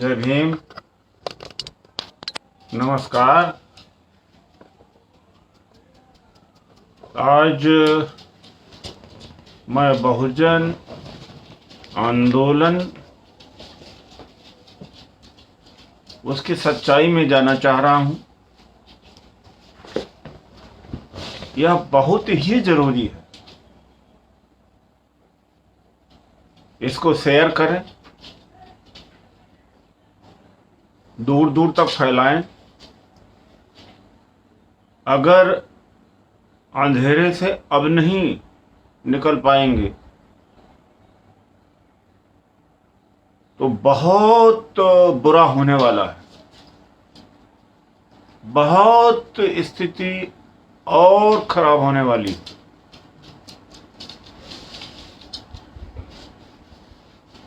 जय भीम। नमस्कार। आज मैं बहुजन आंदोलन उसकी सच्चाई में जाना चाह रहा हूं। यह बहुत ही जरूरी है। इसको शेयर करें, दूर दूर तक फैलाएं। अगर अंधेरे से अब नहीं निकल पाएंगे तो बहुत बुरा होने वाला है। बहुत स्थिति और खराब होने वाली है।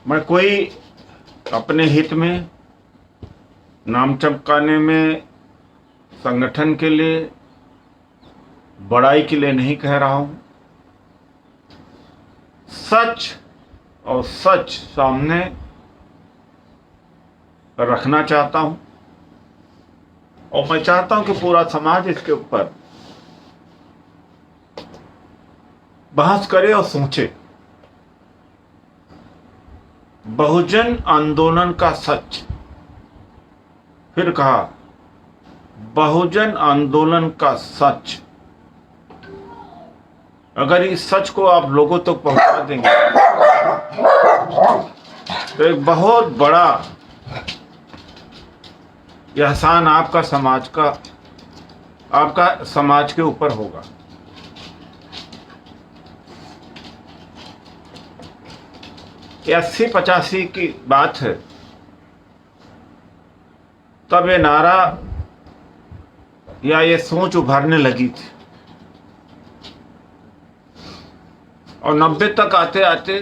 मैं कोई अपने हित में, नाम चमकाने में, संगठन के लिए, बड़ाई के लिए नहीं कह रहा हूं। सच और सच सामने रखना चाहता हूं और मैं चाहता हूं कि पूरा समाज इसके ऊपर बहस करे और सोचे। बहुजन आंदोलन का सच, फिर कहा बहुजन आंदोलन का सच। अगर इस सच को आप लोगों तक पहुंचा देंगे तो एक बहुत बड़ा एहसान आपका समाज के ऊपर होगा। ये 80-85 की बात है, तब ये नारा या ये सोच उभरने लगी थी और 90 तक आते आते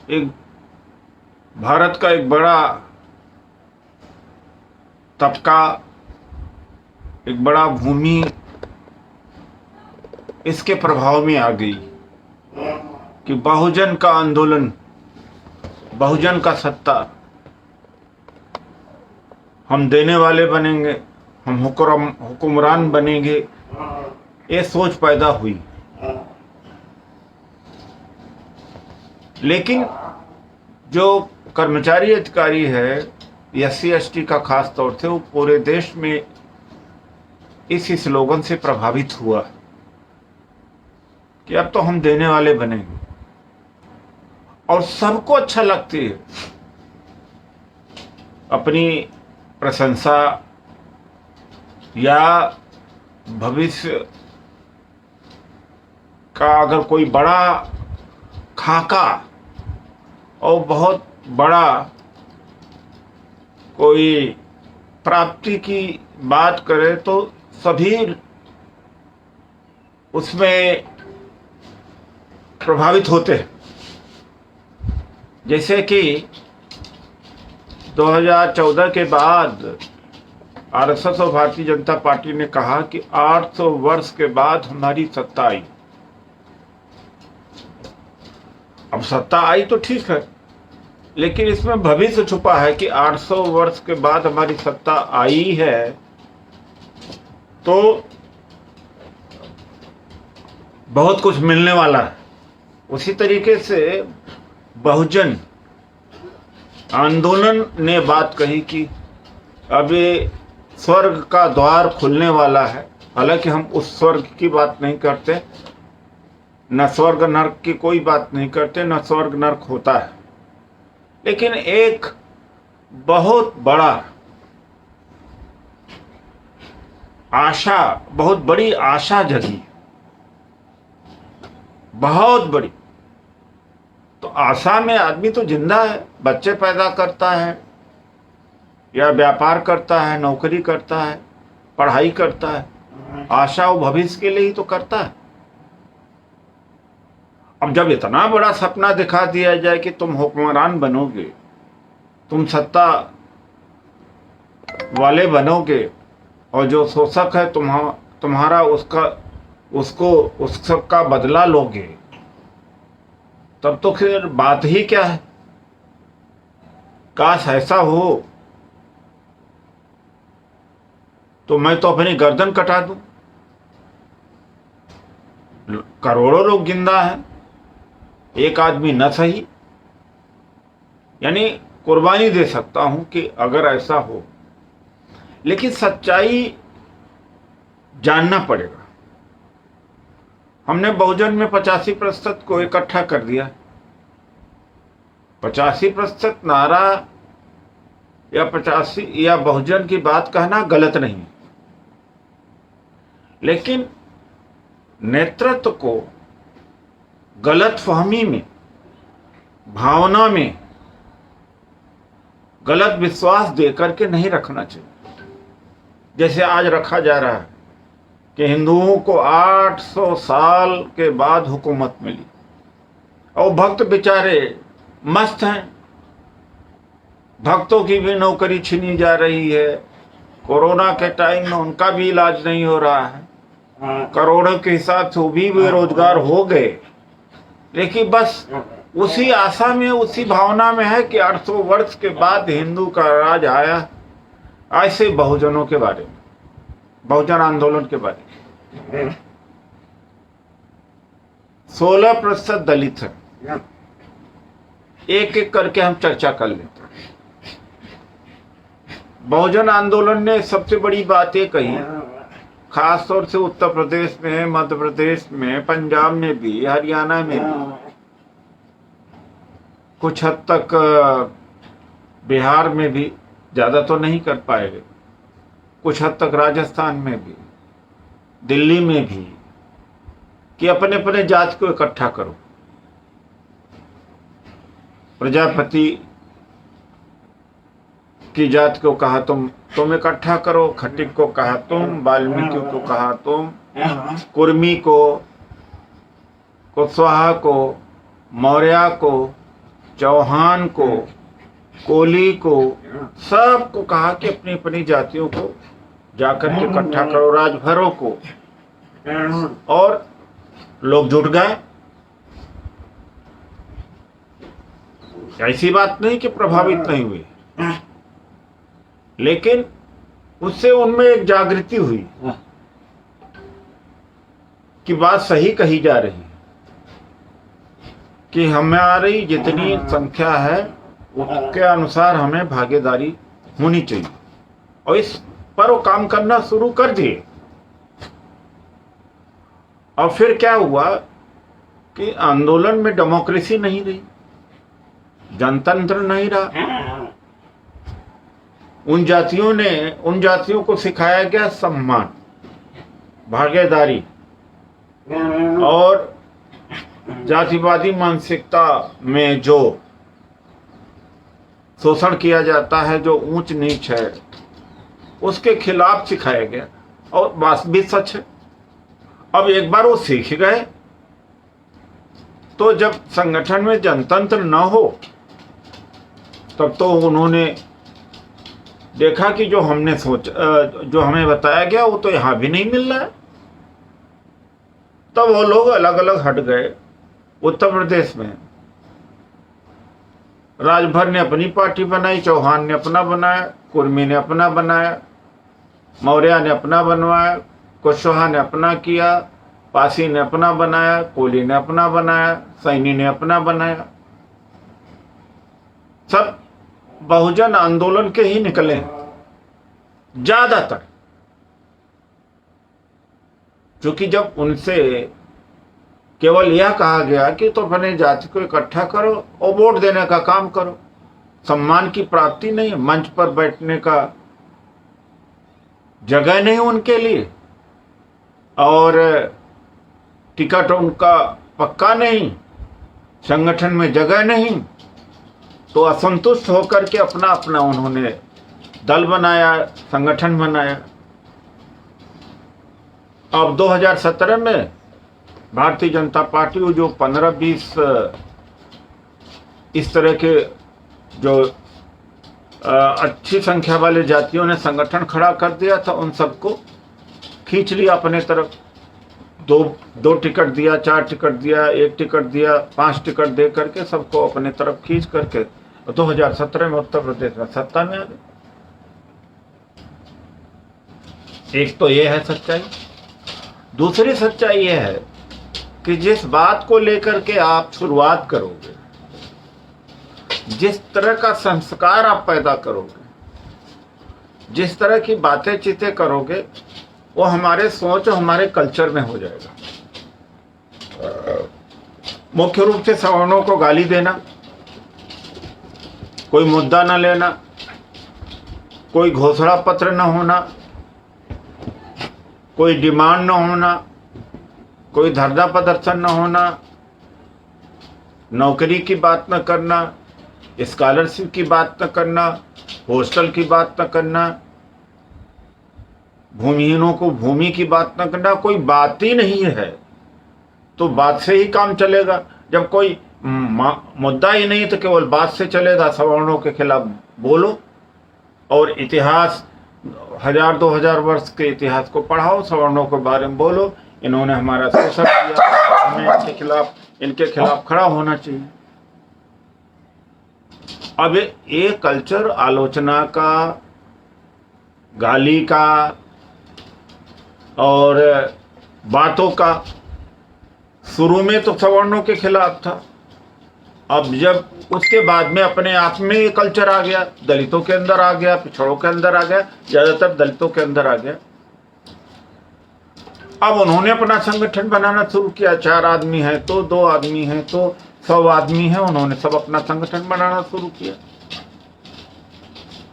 एक भारत का एक बड़ा तबका, एक बड़ा भूमि इसके प्रभाव में आ गई कि बहुजन का आंदोलन, बहुजन का सत्ता, हम देने वाले बनेंगे, हम हुक्मरान बनेंगे, ये सोच पैदा हुई। लेकिन जो कर्मचारी अधिकारी है, SC/ST का खास तौर से, वो पूरे देश में इस स्लोगन से प्रभावित हुआ कि अब तो हम देने वाले बनेंगे और सबको अच्छा लगती है। अपनी प्रशंसा या भविष्य का अगर कोई बड़ा खाका और बहुत बड़ा कोई प्राप्ति की बात करे तो सभी उसमें प्रभावित होते हैं। जैसे कि 2014 के बाद RSS और भारतीय जनता पार्टी ने कहा कि 800 वर्ष के बाद हमारी सत्ता आई। अब सत्ता आई तो ठीक है, लेकिन इसमें भविष्य छुपा है कि 800 वर्ष के बाद हमारी सत्ता आई है तो बहुत कुछ मिलने वाला है। उसी तरीके से बहुजन आंदोलन ने बात कही कि अब ये स्वर्ग का द्वार खुलने वाला है। हालांकि हम उस स्वर्ग की बात नहीं करते, न स्वर्ग नरक की कोई बात नहीं करते, न स्वर्ग नरक होता है, लेकिन एक बहुत बड़ा आशा, बहुत बड़ी आशा जगी, बहुत बड़ी। तो आशा में आदमी तो जिंदा है, बच्चे पैदा करता है या व्यापार करता है, नौकरी करता है, पढ़ाई करता है, आशा और भविष्य के लिए ही तो करता है। अब जब इतना बड़ा सपना दिखा दिया जाए कि तुम हुक्मरान बनोगे, तुम सत्ता वाले बनोगे और जो शोषक है तुम्हारा उसका बदला लोगे, तब तो फिर बात ही क्या है। काश ऐसा हो तो मैं तो अपनी गर्दन कटा दूं। करोड़ों लोग जिंदा हैं, एक आदमी न सही। यानी कुर्बानी दे सकता हूं कि अगर ऐसा हो, लेकिन सच्चाई जानना पड़ेगा। हमने बहुजन में 85% को इकट्ठा कर दिया। 85% नारा या 85 या बहुजन की बात कहना गलत नहीं, लेकिन नेतृत्व को गलत फहमी में, भावना में गलत विश्वास देकर के नहीं रखना चाहिए। जैसे आज रखा जा रहा है कि हिंदुओं को 800 साल के बाद हुकूमत मिली और भक्त बेचारे मस्त हैं, भक्तों की भी नौकरी छीनी जा रही है। कोरोना के टाइम में उनका भी इलाज नहीं हो रहा है, करोड़ों के हिसाब से वो भी बेरोजगार हो गए। लेकिन बस उसी आशा में, उसी भावना में है कि 800 वर्ष के बाद हिंदू का राज आया। ऐसे बहुजनों के बारे में, बहुजन आंदोलन के बारे में 16% दलित है। एक एक करके हम चर्चा कर लेते हैं। बहुजन आंदोलन ने सबसे बड़ी बात ये कही, खासतौर से उत्तर प्रदेश में, मध्य प्रदेश में, पंजाब में भी, हरियाणा में भी, कुछ हद तक बिहार में भी, ज़्यादा तो नहीं कर पाएंगे, कुछ हद तक राजस्थान में भी, दिल्ली में भी, कि अपने अपने जात को इकट्ठा करो। प्रजापति की जात को कहा तुम इकट्ठा करो, खटिक को कहा तुम, वाल्मीकि को कहा तुम, कुर्मी को, कुशवाहा को, मौर्य को, चौहान को, कोली को, सबको कहा कि अपनी अपनी जातियों को जाकर के इकट्ठा करो, राजभरों को। और लोग जुट गए। ऐसी बात नहीं कि प्रभावित नहीं हुए, लेकिन उससे उनमें एक जागृति हुई कि बात सही कही जा रही है, कि हमारी जितनी संख्या है उसके अनुसार हमें भागीदारी होनी चाहिए। और इस पर वो काम करना शुरू कर दिए। और फिर क्या हुआ कि आंदोलन में डेमोक्रेसी नहीं रही, जनतंत्र नहीं रहा। उन जातियों को सिखाया गया सम्मान, भागीदारी और जातिवादी मानसिकता में जो शोषण किया जाता है, जो ऊंच नीच है, उसके खिलाफ सिखाया गया। और बात भी सच है। अब एक बार वो सीख गए तो जब संगठन में जनतंत्र न हो तब तो उन्होंने देखा कि जो हमने जो हमें बताया गया वो तो यहां भी नहीं मिल रहा है। तब वो लोग अलग अलग हट गए। उत्तर प्रदेश में राजभर ने अपनी पार्टी बनाई, चौहान ने अपना बनाया, कुर्मी ने अपना बनाया, मौर्य ने अपना बनवाया, कुशवाहा ने अपना किया, पासी ने अपना बनाया, कोली ने अपना बनाया, सैनी ने अपना बनाया। सब बहुजन आंदोलन के ही निकले ज्यादातर। क्योंकि जब उनसे केवल यह कहा गया कि तो अपने जाति को इकट्ठा करो और वोट देने का काम करो, सम्मान की प्राप्ति नहीं, मंच पर बैठने का जगह नहीं उनके लिए, और टिकट उनका पक्का नहीं, संगठन में जगह नहीं, तो असंतुष्ट होकर के अपना अपना उन्होंने दल बनाया, संगठन बनाया। अब 2017 में भारतीय जनता पार्टी जो 15-20 इस तरह के जो अच्छी संख्या वाले जातियों ने संगठन खड़ा कर दिया था, उन सबको खींच लिया अपने तरफ। दो टिकट दिया, 4 टिकट दिया, 1 टिकट दिया, 5 टिकट दे करके सबको अपने तरफ खींच करके और 2017 में उत्तर प्रदेश में सत्ता में आ गए। एक तो ये है सच्चाई। दूसरी सच्चाई ये है कि जिस बात को लेकर के आप शुरुआत करोगे, जिस तरह का संस्कार आप पैदा करोगे, जिस तरह की बातें चीतें करोगे, वो हमारे सोच और हमारे कल्चर में हो जाएगा। मुख्य रूप से सवर्णों को गाली देना, कोई मुद्दा न लेना, कोई घोषणा पत्र न होना, कोई डिमांड न होना, कोई धरना प्रदर्शन न होना, नौकरी की बात न करना, स्कॉलरशिप की बात न करना, हॉस्टल की बात न करना, भूमिहीनों को भूमि की बात न करना, कोई बात ही नहीं है। तो बात से ही काम चलेगा। जब कोई मुद्दा ही नहीं तो केवल बात से चलेगा। सवर्णों के खिलाफ बोलो और इतिहास 1000-2000 वर्ष के इतिहास को पढ़ाओ, सवर्णों के बारे में बोलो, इन्होंने हमारा शोषण किया, हमें इनके खिलाफ खड़ा होना चाहिए। अब ये कल्चर आलोचना का, गाली का और बातों का शुरू में तो सवर्णों के खिलाफ था। अब जब उसके बाद में अपने आप में ये कल्चर आ गया, दलितों के अंदर आ गया, पिछड़ों के अंदर आ गया, ज्यादातर दलितों के अंदर आ गया। अब उन्होंने अपना संगठन बनाना शुरू किया। 4 आदमी हैं तो 2 आदमी हैं तो 100 आदमी हैं, उन्होंने सब अपना संगठन बनाना शुरू किया।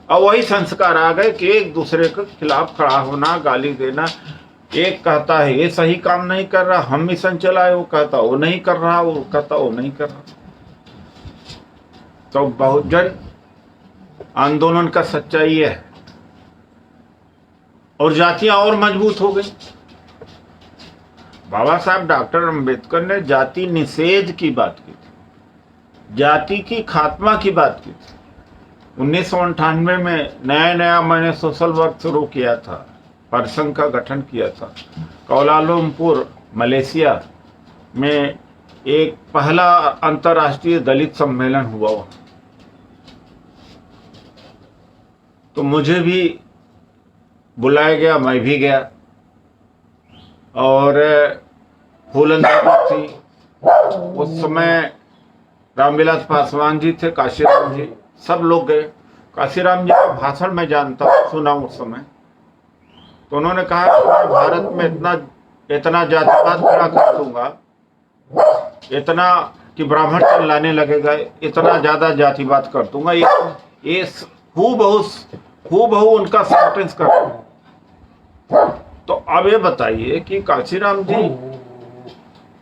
अब वही संस्कार आ गए कि एक दूसरे के खिलाफ खड़ा होना, गाली देना। एक कहता है ये सही काम नहीं कर रहा, हम मिशन चलाए, वो कहता वो नहीं कर रहा, वो कहता वो नहीं कर रहा। तो बहुजन आंदोलन का सच्चाई है। और जातियां और मजबूत हो गई। बाबा साहब डॉक्टर अंबेडकर ने जाति निषेध की बात की थी, जाति की खात्मा की बात की थी। 1998 में नया मैंने सोशल वर्क शुरू किया था, परिसंघ का गठन किया था। कोलालमपुर मलेशिया में एक पहला अंतर्राष्ट्रीय दलित सम्मेलन हुआ। तो मुझे भी बुलाया गया, मैं भी गया। और फूलन थी उस समय, रामविलास पासवान जी थे, काशीराम जी, सब लोग गए। काशीराम जी का भाषण मैं जानता सुना उस समय। तो उन्होंने कहा कि मैं भारत में इतना जातिवाद खड़ा कर दूंगा, इतना कि ब्राह्मण चिल्लाने लगेगा, इतना ज्यादा जातिवाद कर दूंगा। ये हूबहू उनका सेंटेंस कर दूंगा। तो अब ये बताइए कि काशीराम जी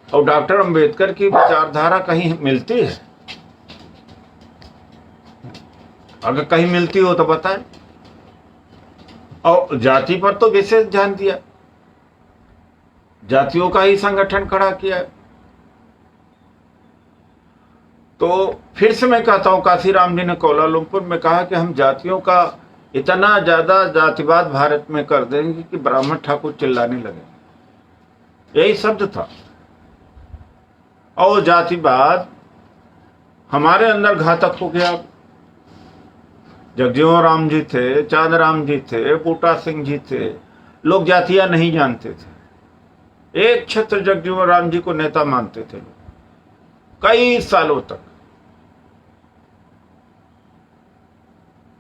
और डॉक्टर अंबेडकर की विचारधारा कहीं मिलती है? अगर कहीं मिलती हो तो बताएं। और जाति पर तो विशेष ध्यान दिया, जातियों का ही संगठन खड़ा किया। तो फिर से मैं कहता हूं, काशीराम जी ने कोलालमपुर में कहा कि हम जातियों का इतना ज्यादा जातिवाद भारत में कर देंगे कि ब्राह्मण ठाकुर चिल्लाने लगे। यही शब्द था। और जातिवाद हमारे अंदर घातक हो गया। जगजीवन राम जी थे, चांद राम जी थे, बूटा सिंह जी थे, लोग जातियां नहीं जानते थे। एक छत्र जगजीवन राम जी को नेता मानते थे लोग कई सालों तक।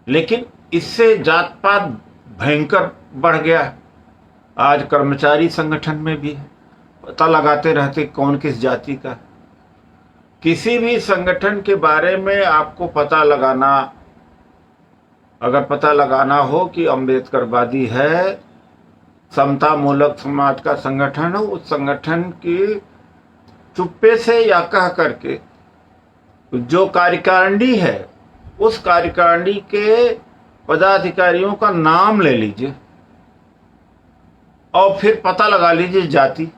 लेकिन इससे जात पात भयंकर बढ़ गया है। आज कर्मचारी संगठन में भी है, पता लगाते रहते कौन किस जाति का। किसी भी संगठन के बारे में आपको पता लगाना, अगर पता लगाना हो कि अम्बेडकरवादी है, समता मूलक समाज का संगठन हो, उस संगठन की चुप्पे से या कह करके जो कार्यकारिणी है, उस कार्यकारिणी के पदाधिकारियों का नाम ले लीजिए और फिर पता लगा लीजिए जाति।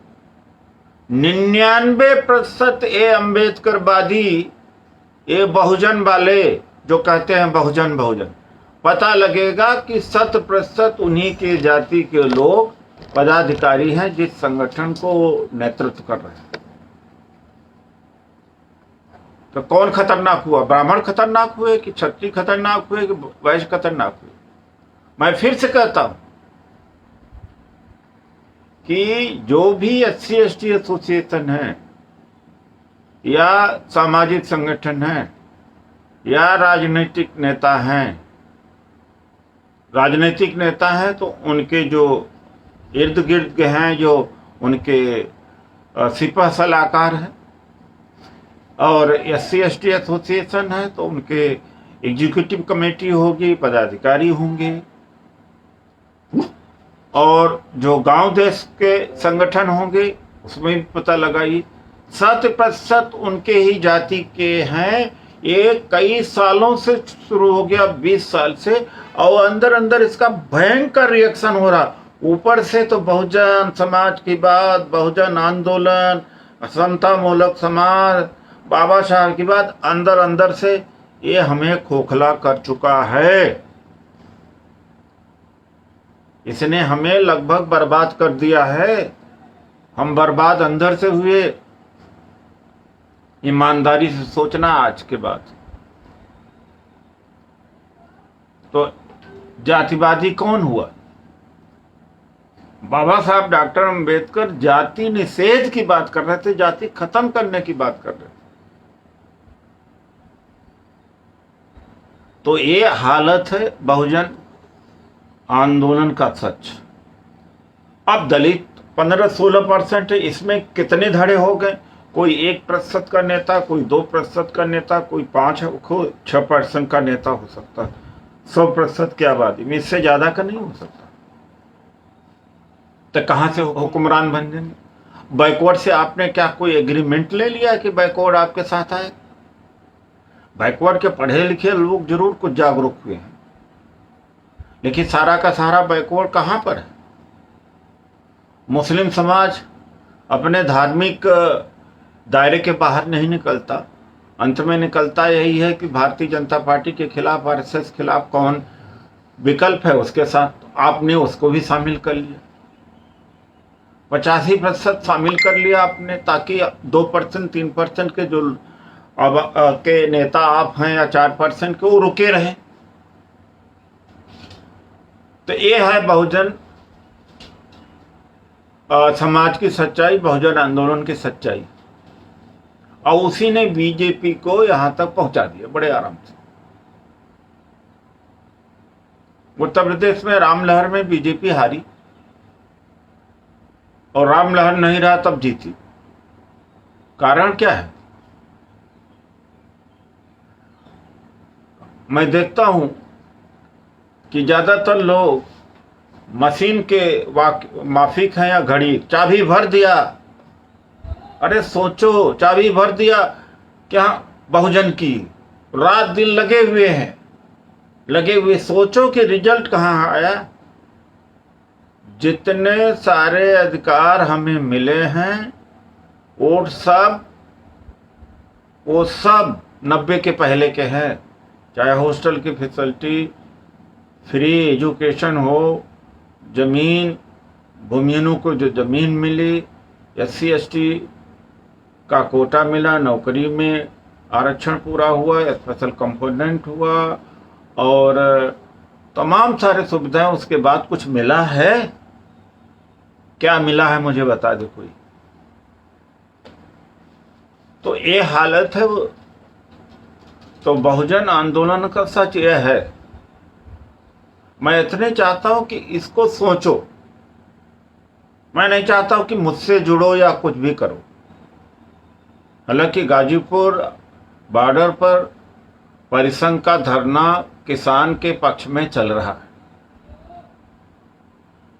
99% ये अम्बेडकरवादी, ये बहुजन वाले जो कहते हैं बहुजन, पता लगेगा कि 100% उन्हीं के जाति के लोग पदाधिकारी हैं जिस संगठन को नेतृत्व कर रहे हैं। तो कौन खतरनाक हुआ? ब्राह्मण खतरनाक हुए कि क्षत्रिय खतरनाक हुए कि वैश्य खतरनाक हुए? मैं फिर से कहता हूं कि जो भी SC/ST एसोसिएशन है या सामाजिक संगठन है या राजनीतिक नेता हैं तो उनके जो इर्द गिर्द के हैं, जो उनके सिपह सलाहकार हैं, और SC/ST एसोसिएशन है तो उनके एग्जीक्यूटिव कमेटी होगी, पदाधिकारी होंगे, और जो गांव देश के संगठन होंगे उसमें भी पता लगाइए 100% उनके ही जाति के हैं। ये कई सालों से शुरू हो गया, 20 साल से, और अंदर अंदर इसका भयंकर रिएक्शन हो रहा। ऊपर से तो बहुजन समाज की बात, बहुजन आंदोलन, समता मूलक समाज, बाबा साहब की बात, अंदर अंदर से ये हमें खोखला कर चुका है। इसने हमें लगभग बर्बाद कर दिया है। हम बर्बाद अंदर से हुए। ईमानदारी से सोचना आज के बाद। तो जातिवादी कौन हुआ? बाबा साहब डॉक्टर अंबेडकर जाति निषेध की बात कर रहे थे, जाति खत्म करने की बात कर रहे थे। तो ये हालत है बहुजन आंदोलन का सच। अब दलित 15-16% है, इसमें कितने धड़े हो गए? कोई 1% का नेता, कोई 2% का नेता, कोई 5-6% का नेता हो सकता है। 100% की आबादी में इससे ज्यादा का नहीं हो सकता। तो कहां से हुक्मरान बन जाएंगे? बैकवर्ड से आपने क्या कोई एग्रीमेंट ले लिया कि बैकवर्ड आपके साथ आए? बैकवर्ड के पढ़े लिखे लोग जरूर कुछ जागरूक हुए हैं, लेकिन सारा का सारा बैकवर्ड कहां पर है? मुस्लिम समाज अपने धार्मिक दायरे के बाहर नहीं निकलता। अंत में निकलता यही है कि भारतीय जनता पार्टी के खिलाफ, RSS खिलाफ कौन विकल्प है उसके साथ आपने उसको भी शामिल कर लिया। 85% शामिल कर लिया आपने, ताकि 2% 3% के जो अब के नेता आप हैं या 4% के, वो रुके रहे। तो ये है बहुजन समाज की सच्चाई, बहुजन आंदोलन की सच्चाई। और उसी ने बीजेपी को यहां तक पहुंचा दिया बड़े आराम से। उत्तर प्रदेश में रामलहर में बीजेपी हारी, और रामलहर नहीं रहा तब जीती। कारण क्या है? मैं देखता हूं कि ज्यादातर लोग मशीन के माफिक हैं या घड़ी। चाबी भर दिया, अरे सोचो, चाबी भर दिया क्या बहुजन की, रात दिन लगे हुए हैं, लगे हुए। सोचो कि रिजल्ट कहां आया। जितने सारे अधिकार हमें मिले हैं वो सब 90 के पहले के हैं। चाहे हॉस्टल की फैसिलिटी, फ्री एजुकेशन हो, जमीन, भूमिहीनों को जो जमीन मिली, SC/ST का कोटा मिला, नौकरी में आरक्षण पूरा हुआ, स्पेशल कंपोनेंट हुआ, और तमाम सारे सुविधाएं। उसके बाद कुछ मिला है? क्या मिला है मुझे बता दे कोई। तो ये हालत है। तो बहुजन आंदोलन का सच यह है। मैं इतने चाहता हूं कि इसको सोचो। मैं नहीं चाहता हूं कि मुझसे जुड़ो या कुछ भी करो। हालांकि गाजीपुर बॉर्डर पर परिसंघ का धरना किसान के पक्ष में चल रहा है।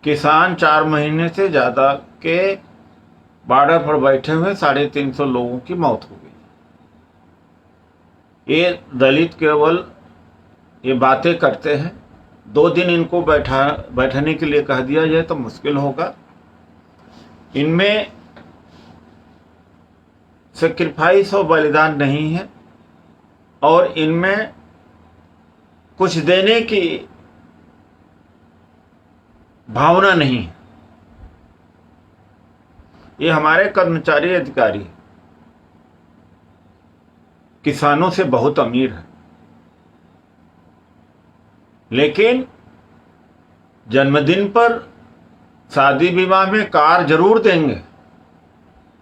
किसान 4 महीने से ज्यादा के बॉर्डर पर बैठे हुए 350 लोगों की मौत हो गई। ये दलित केवल ये बातें करते हैं। 2 दिन इनको बैठने के लिए कह दिया जाए तो मुश्किल होगा। इनमें सेक्रीफाइस और बलिदान नहीं है, और इनमें कुछ देने की भावना नहीं है। ये हमारे कर्मचारी अधिकारी, किसानों से बहुत अमीर है, लेकिन जन्मदिन पर शादी विवाह में कार जरूर देंगे,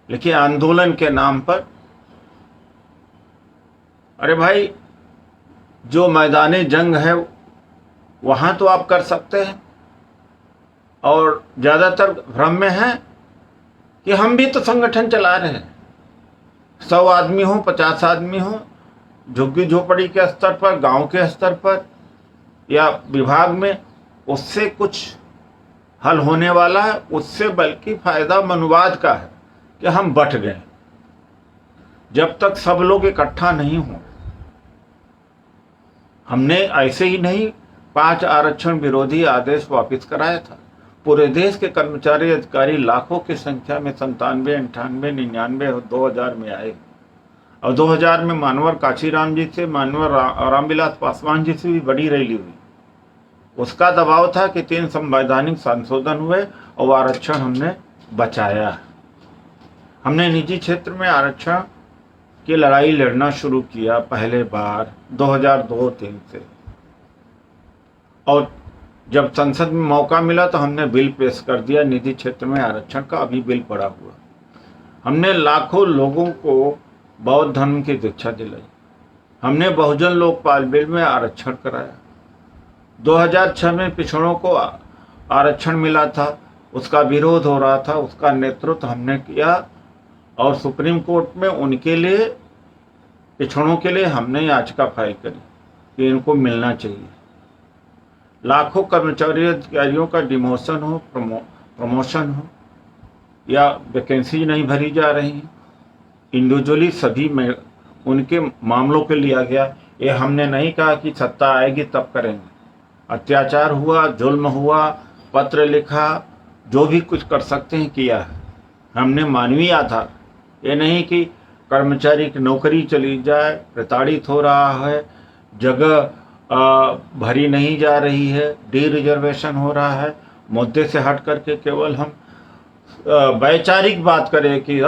लेकिन आंदोलन के नाम पर, अरे भाई जो मैदाने जंग है वहां तो आप कर सकते हैं, और ज्यादातर भ्रम में है कि हम भी तो संगठन चला रहे हैं, 100 आदमी हो, 50 आदमी हो, झुग्गी झोपड़ी के स्तर पर, गांव के स्तर पर या विभाग में, उससे कुछ हल होने वाला है? उससे बल्कि फायदा मनुवाद का है कि हम बंट गए। जब तक सब लोग इकट्ठा नहीं हो, हमने ऐसे ही नहीं 5 आरक्षण विरोधी आदेश वापस कराया था। पूरे देश के कर्मचारी अधिकारी लाखों की संख्या में 97, 98, 99 और 2000 में आए, और 2000 में मानवर काशीराम जी से, मानवर रामविलास पासवान जी से भी बड़ी रैली हुई। उसका दबाव था कि 3 संवैधानिक संशोधन हुए और आरक्षण हमने बचाया। हमने निजी क्षेत्र में आरक्षण की लड़ाई लड़ना शुरू किया पहले बार 2002-03 से, और जब संसद में मौका मिला तो हमने बिल पेश कर दिया निजी क्षेत्र में आरक्षण का, अभी बिल पड़ा हुआ। हमने लाखों लोगों को बौद्ध धर्म की दीक्षा दिलाई। हमने बहुजन लोकपाल बिल में आरक्षण कराया। 2006 में पिछड़ों को आरक्षण मिला था, उसका विरोध हो रहा था, उसका नेतृत्व हमने किया, और सुप्रीम कोर्ट में उनके लिए, पिछड़ों के लिए हमने याचिका फाइल करी कि इनको मिलना चाहिए। लाखों कर्मचारी अधिकारियों का डिमोशन हो, प्रमोशन हो, या वैकेंसी नहीं भरी जा रही है, इंडिविजुअली सभी में उनके मामलों के लिया गया। ये हमने नहीं कहा कि सत्ता आएगी तब करेंगे। अत्याचार हुआ, जुल्म हुआ, पत्र लिखा, जो भी कुछ कर सकते हैं किया है हमने मानवीय आधार। ये नहीं कि कर्मचारी की नौकरी चली जाए, प्रताड़ित हो रहा है, जगह भरी नहीं जा रही है, डी रिजर्वेशन हो रहा है, मुद्दे से हट करके केवल हम वैचारिक बात करें कि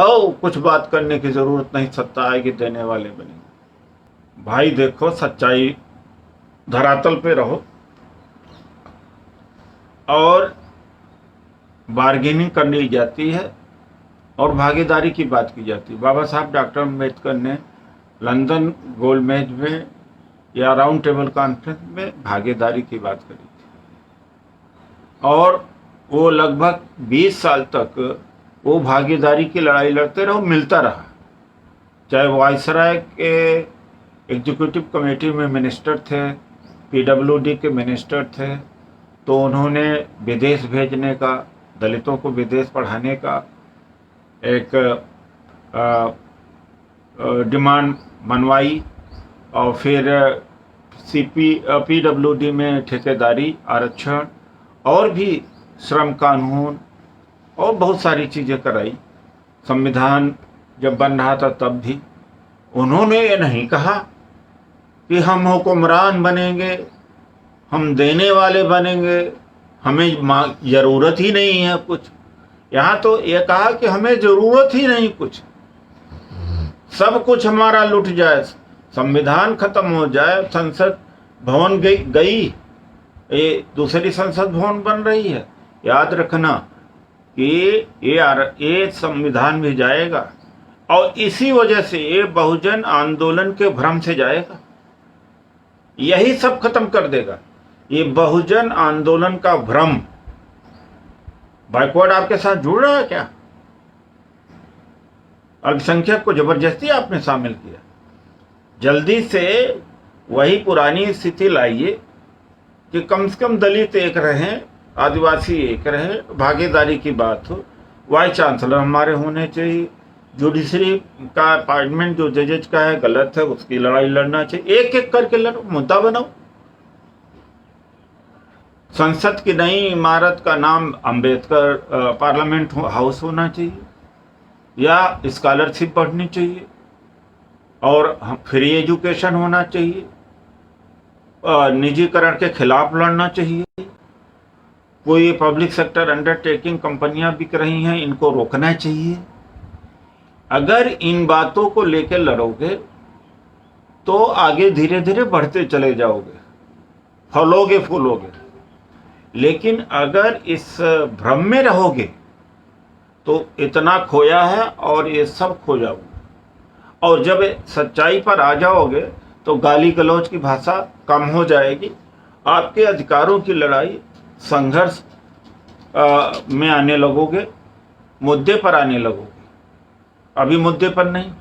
कुछ बात करने की जरूरत नहीं, सत्ता आएगी देने वाले बनेंगे। भाई देखो, सच्चाई धरातल पे रहो और बार्गेनिंग करनी जाती है और भागीदारी की बात की जाती है। बाबा साहब डॉक्टर अम्बेडकर ने लंदन गोलमेज में या राउंड टेबल कॉन्फ्रेंस में भागीदारी की बात करी थी, और वो लगभग 20 साल तक वो भागीदारी की लड़ाई लड़ते रहे, मिलता रहा। चाहे वायसराय के एग्जीक्यूटिव कमेटी में मिनिस्टर थे, पीडब्ल्यूडी के मिनिस्टर थे, तो उन्होंने विदेश भेजने का, दलितों को विदेश पढ़ाने का एक डिमांड मनवाई, और फिर पीडब्ल्यूडी में ठेकेदारी आरक्षण और भी श्रम कानून और बहुत सारी चीज़ें कराई। संविधान जब बन रहा था तब भी उन्होंने ये नहीं कहा कि हम हुक्मरान बनेंगे, हम देने वाले बनेंगे, हमें ज़रूरत ही नहीं है कुछ। यहाँ तो ये कहा कि हमें ज़रूरत ही नहीं कुछ, सब कुछ हमारा लुट जाए, संविधान खत्म हो जाए, संसद भवन गई, ये दूसरी संसद भवन बन रही है। याद रखना कि ये संविधान भी जाएगा, और इसी वजह से ये बहुजन आंदोलन के भ्रम से जाएगा, यही सब खत्म कर देगा। ये बहुजन आंदोलन का भ्रम, बैकवर्ड आपके साथ जुड़ रहा है क्या? अल्पसंख्यक को जबरदस्ती आपने शामिल किया। जल्दी से वही पुरानी स्थिति लाइए कि कम से कम दलित एक रहें, आदिवासी एक रहे, भागीदारी की बात हो। वाइस चांसलर हमारे होने चाहिए, जुडिशरी का अपार्टमेंट जो जजेज का है गलत है, उसकी लड़ाई लड़ना चाहिए, एक एक करके लड़ो, मुद्दा बनाओ। संसद की नई इमारत का नाम अंबेडकर पार्लियामेंट हाउस होना चाहिए, या स्कॉलरशिप बढ़नी चाहिए, और फ्री एजुकेशन होना चाहिए, निजीकरण के खिलाफ लड़ना चाहिए। कोई पब्लिक सेक्टर अंडरटेकिंग कंपनियां बिक रही हैं, इनको रोकना चाहिए। अगर इन बातों को लेकर लड़ोगे तो आगे धीरे धीरे बढ़ते चले जाओगे, फलोगे फूलोगे। लेकिन अगर इस भ्रम में रहोगे तो इतना खोया है और ये सब खो जाओगे। और जब सच्चाई पर आ जाओगे तो गाली गलौज की भाषा कम हो जाएगी, आपके अधिकारों की लड़ाई संघर्ष में आने लगोगे, मुद्दे पर आने लगोगे। अभी मुद्दे पर नहीं,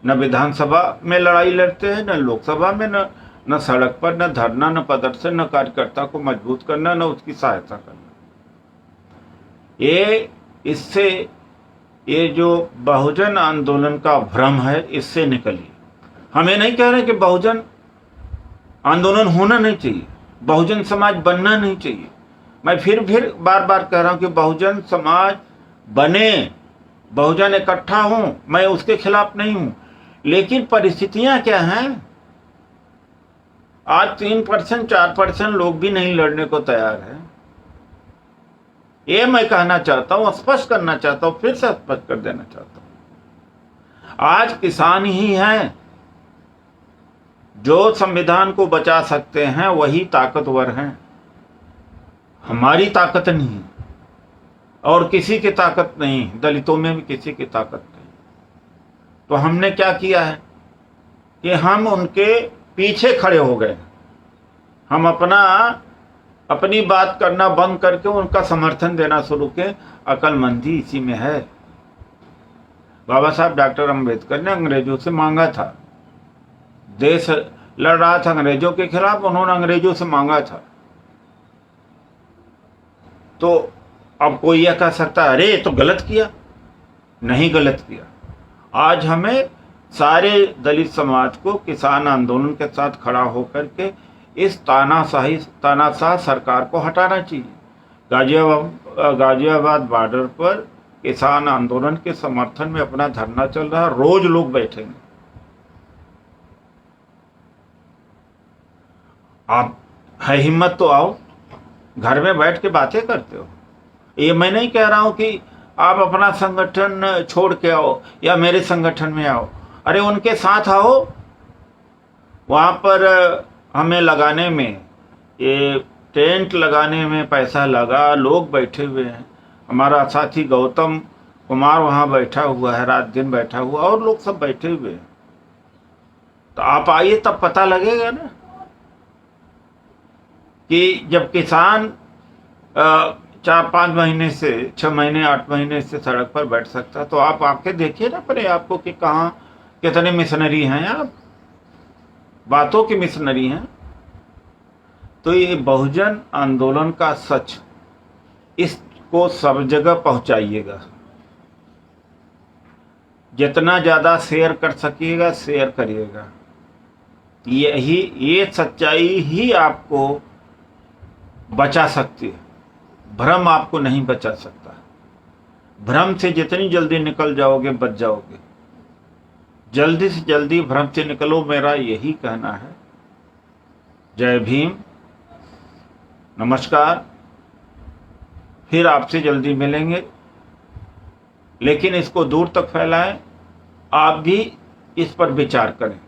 न विधानसभा में लड़ाई लड़ते हैं, न लोकसभा में, न सड़क पर, न धरना, न प्रदर्शन, न कार्यकर्ता को मजबूत करना, न उसकी सहायता करना। इससे ये जो बहुजन आंदोलन का भ्रम है, इससे निकलिए। हमें नहीं कह रहे कि बहुजन आंदोलन होना नहीं चाहिए, बहुजन समाज बनना नहीं चाहिए। मैं फिर बार बार कह रहा हूं कि बहुजन समाज बने, बहुजन इकट्ठा हों, मैं उसके खिलाफ नहीं हूं। लेकिन परिस्थितियां क्या हैं? आज 3% 4% लोग भी नहीं लड़ने को तैयार है। ये मैं कहना चाहता हूं, स्पष्ट करना चाहता हूं, फिर से स्पष्ट कर देना चाहता हूं। आज किसान ही हैं जो संविधान को बचा सकते हैं, वही ताकतवर हैं। हमारी ताकत नहीं और किसी की ताकत नहीं, दलितों में भी किसी की ताकत नहीं। तो हमने क्या किया है कि हम उनके पीछे खड़े हो गए। हम अपनी बात करना बंद करके उनका समर्थन देना शुरू किए। अक्लमंदी इसी में है। बाबा साहब डॉक्टर अंबेडकर ने अंग्रेजों से मांगा था, देश लड़ रहा था अंग्रेजों के खिलाफ, उन्होंने अंग्रेजों से मांगा था। तो अब कोई यह कह सकता है अरे तो गलत किया? नहीं गलत किया। आज हमें सारे दलित समाज को किसान आंदोलन के साथ खड़ा होकर के इस तानाशाह सरकार को हटाना चाहिए। गाजियाबाद बॉर्डर पर किसान आंदोलन के समर्थन में अपना धरना चल रहा है, रोज लोग बैठेंगे। आप है हिम्मत तो आओ, घर में बैठ के बातें करते हो। ये मैं नहीं कह रहा हूं कि आप अपना संगठन छोड़ के आओ या मेरे संगठन में आओ। अरे उनके साथ आओ। वहां पर हमें लगाने में, ये टेंट लगाने में पैसा लगा, लोग बैठे हुए हैं। हमारा साथी गौतम कुमार वहां बैठा हुआ है, रात दिन बैठा हुआ, और लोग सब बैठे हुए हैं। तो आप आइए, तब पता लगेगा ना कि जब किसान 4-5 महीने से 6 महीने 8 महीने से सड़क पर बैठ सकता है, तो आप आके देखिए ना पहले आपको कि कहाँ कितने मिशनरी हैं। आप बातों की मिशनरी हैं। तो ये बहुजन आंदोलन का सच, इसको सब जगह पहुंचाइएगा। जितना ज़्यादा शेयर कर सकिएगा शेयर करिएगा। ये सच्चाई ही आपको बचा सकती है, भ्रम आपको नहीं बचा सकता। भ्रम से जितनी जल्दी निकल जाओगे बच जाओगे। जल्दी से जल्दी भ्रम से निकलो, मेरा यही कहना है। जय भीम, नमस्कार। फिर आपसे जल्दी मिलेंगे, लेकिन इसको दूर तक फैलाएं। आप भी इस पर विचार करें।